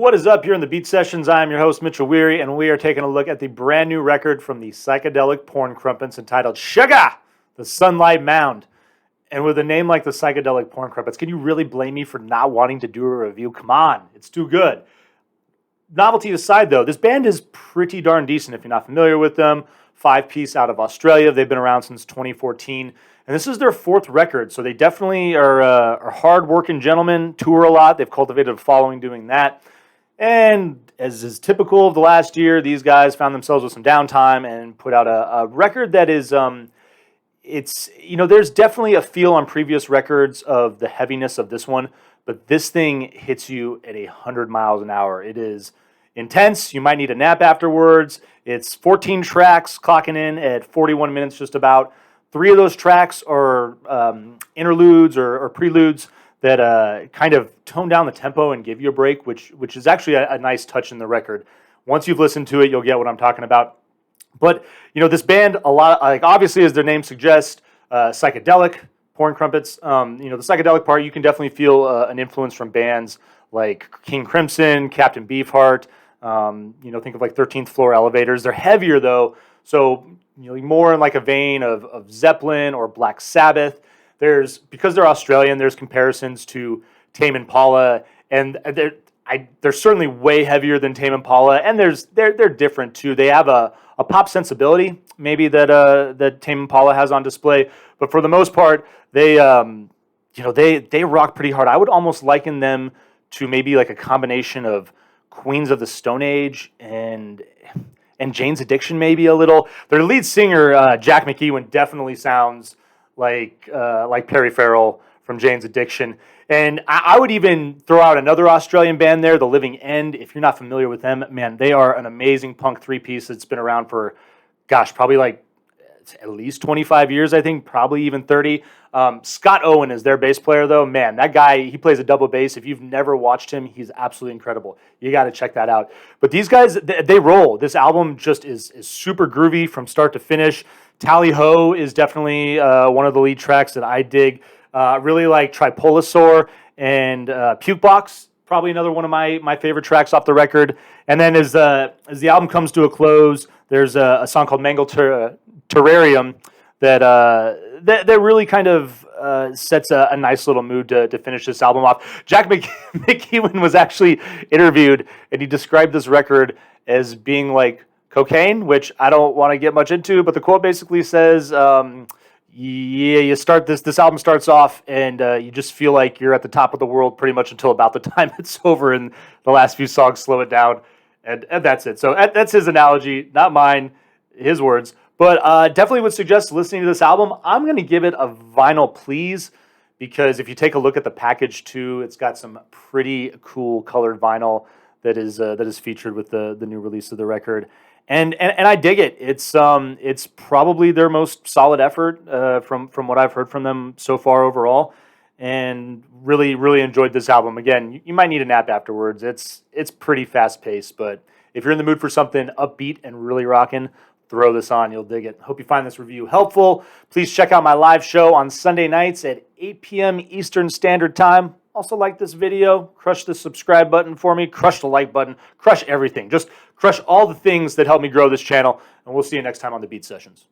What is up? You're in the Beat Sessions. I'm your host, Mitchell Weary, and we are taking a look at the brand new record from the Psychedelic porn Crumpets entitled SHYGA, the Sunlight Mound. And with a name like the Psychedelic porn Crumpets, can you really blame me for not wanting to do a review? Come on, it's too good. Novelty aside, though, this band is pretty darn decent if you're not familiar with them. 5-piece out of Australia. They've been around since 2014. And this is their 4th record, so they definitely are hard-working gentlemen, tour a lot. They've cultivated a following doing that. And as is typical of the last year, these guys found themselves with some downtime and put out a record that is, there's definitely a feel on previous records of the heaviness of this one, but this thing hits you at 100 miles an hour. It is intense. You might need a nap afterwards. It's 14 tracks, clocking in at 41 minutes just about. 3 of those tracks are interludes or preludes that kind of tone down the tempo and give you a break, which is actually a nice touch in the record. Once you've listened to it, you'll get what I'm talking about. But, this band, obviously, as their name suggests, psychedelic, porn Crumpets. The psychedelic part, you can definitely feel an influence from bands like King Crimson, Captain Beefheart. Think of like 13th Floor Elevators. They're heavier, though, so more in like a vein of Zeppelin or Black Sabbath. Because they're Australian, there's comparisons to Tame Impala, and they're certainly way heavier than Tame Impala, and they're different too. They have a pop sensibility maybe that Tame Impala has on display, but for the most part, they rock pretty hard. I would almost liken them to maybe like a combination of Queens of the Stone Age and Jane's Addiction, maybe a little. Their lead singer Jack McEwen definitely sounds like Perry Farrell from Jane's Addiction. And I would even throw out another Australian band there, The Living End. If you're not familiar with them, man, they are an amazing punk 3-piece that's been around for, probably like at least 25 years, I think, probably even 30. Scott Owen is their bass player, though. Man, that guy, he plays a double bass. If you've never watched him, he's absolutely incredible. You got to check that out. But these guys, they roll. This album just is super groovy from start to finish. Tally Ho is definitely one of the lead tracks that I dig. Really like Tripolosaur and Puke Box, probably another one of my favorite tracks off the record. And then as the album comes to a close, there's a song called Mangle Terrarium that really kind of sets a nice little mood to finish this album off. Jack McEwen was actually interviewed, and he described this record as being like cocaine, which I don't want to get much into, but the quote basically says, you start this album starts off and you just feel like you're at the top of the world pretty much until about the time it's over, and the last few songs slow it down, and that's it. So that's his analogy, not mine, his words. But definitely would suggest listening to this album. I'm going to give it a vinyl please, because if you take a look at the package too, it's got some pretty cool colored vinyl that is featured with the new release of the record. And I dig it. It's probably their most solid effort from what I've heard from them so far overall, and really enjoyed this album. Again, you might need a nap afterwards. It's pretty fast paced, but if you're in the mood for something upbeat and really rocking, throw this on. You'll dig it. Hope you find this review helpful. Please check out my live show on Sunday nights at 8 p.m. Eastern Standard Time. Also, like this video, crush the subscribe button for me, crush the like button, crush everything. Just crush all the things that help me grow this channel, and we'll see you next time on the Beat Sessions.